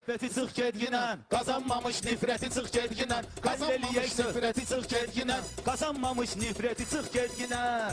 Nifrəti çıx gedginən, qazanmamış nifrəti çıx gedginən, qazanmamış nifrəti çıx gedginən, qazanmamış nifrəti çıx gedginən.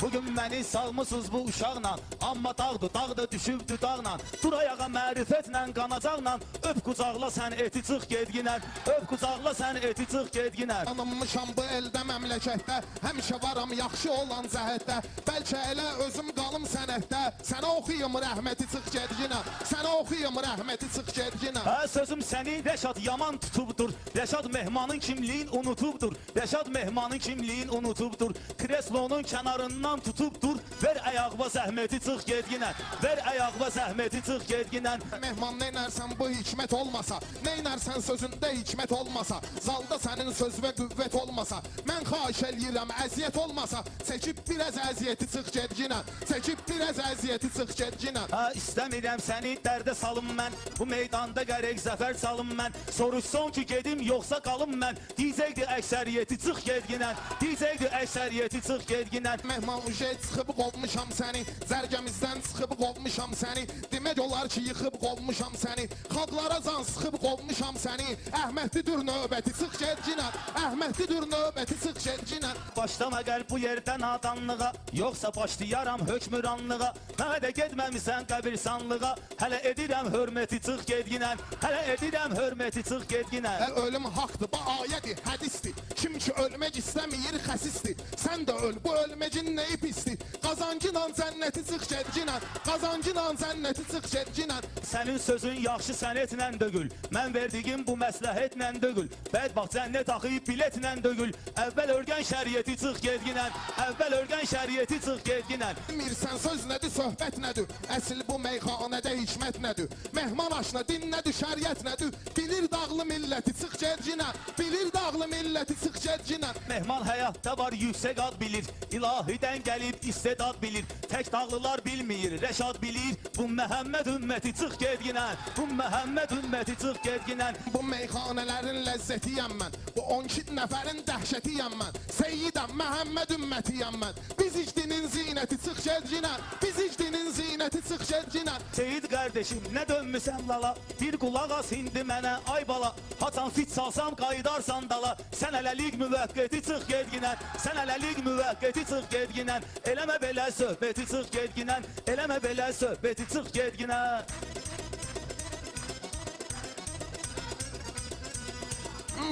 Bugün məni salmısınız bu uşaqla, amma dağdı düşübdü dağla. Dur ayağa mərifətlə, qanacaqla, öp qucaqla sən eti çıx gedginən, öp qucaqla sən eti çıx gedginən. Tanınmışam bu eldə məmləkətdə, həmişə varam yaxşı olan cəhətdə. Bəlkə elə özüm qalım sənətdə, sənə oxuyum rəhməti çıx gedginən, sənə oxuyum rəhməti çıx gedginən. Hə sözüm səni Rəşad yaman tutubdur, Rəşad mehmanın kimliyin unutubdur, Rəşad mehmanın kimliyin unutubdur, kreslonun kənarından tutubdur, ver ayağıma zəhməti çıx gedginən, ver ayağıma zəhməti çıx gedginən. Mehman neynərsən bu hikmət olmasa, neynərsən sözündə hikmət olmasa, zalda sənin söz və qüvvət olmasa, mən xahiş eləyirəm əziyyət olmasa, çəkib biraz əziyyəti çıx gedginən, çəkib biraz əziyyəti çıx gedginən. Ha istəmirəm səni dərdə salım mən, bu meydanda qərək zəfər salım mən, soruşson ki gedim yoxsa qalım mən, diyəcəkdi əksəriyyəti çıx gedginən, diyəcəkdi əksəriyyəti çıx gedginən. Mehman uje çıxıb qovmuşam səni, zərgəmizdən çıxıb qovmuşam səni, demək olar ki yıxıb qovmuşam səni, xalqlara can sıxıb qovmuşam səni, Əhmədlidir növbəti çıx gedginən, Əhmədlidir növbəti çıx gedginən. Başlama gəl bu yerdən nadanlığa, yoxsa başlayaram hökmüranlığa, mənə də getməmisən qəbirsanlığa, hələ edirəm hörməti çıx gedginən, hələ edirəm hörməti çıx gedginən. Ölüm haqdır, bu ayədir, hədisdir, kim ki ölmək istəmir xəsisdir, sən də öl, bu ölməcin neyi pisdir, qazancınan cənnəti çıx gedginən, qazancınan cənnəti çıx gedginən. Sənin sözün yaxşı sənətlə dögül, mən verdiyim bu məsləhətlə dögül, bədbaxt cənnət axıyıb biletlə dögül, əvvəl örgən şəriyyəti çıx gedginən, əvvəl örgən şəriyyəti çıx gedginən. Bilmirsən söz nədir, söhbət nədir, əsl bu meyxanədə hikmət nədir, mehman aşna din nədir, şəriət nədir, bilir dağlı milləti çıx gedginən, bilir dağlı milləti çıx gedginən. Mehman həyatda var yüksək ad bilir, ilahidən gəlib istedad bilir, tək dağlılar bilmir, Rəşad bilir, bu Məhəmməd ümməti çıx gedginən, bu Məhəmməd ümməti çıx gedginən. Bu meyxanələrin ləzzətiyəm mən, bu 12 nəfərin dəhşətiyəm mən, Seyyidəm Məhəmməd ümmətiyəm mən, biz icdinin zinəti çıx gedginən, biz icdinin zinəti çıx gedginən. Seyid qardeşim, nə dönmüsən lala, bir qulaq as indi mənə, ay bala, haçan fit salsam qayıdarsan dala, sən hələlik müvəqqəti çıx gedginən, sən hələlik müvəqqəti çıx gedginən, eləmə belə söhbəti çıx gedginən, eləmə belə söhbəti çıx gedginən.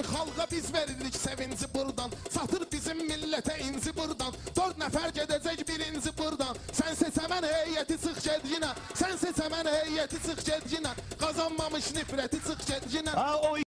Xalqa biz veririk sevinci buradan, çatır bizim millətə inci buradan, 4 nəfər gedəcək birinci buradan, sən seçəmən heyəti çıx gedginən, sən seçəmən heyəti çıx gedginən, qazanmamış nifrəti çıx gedginən. Ha o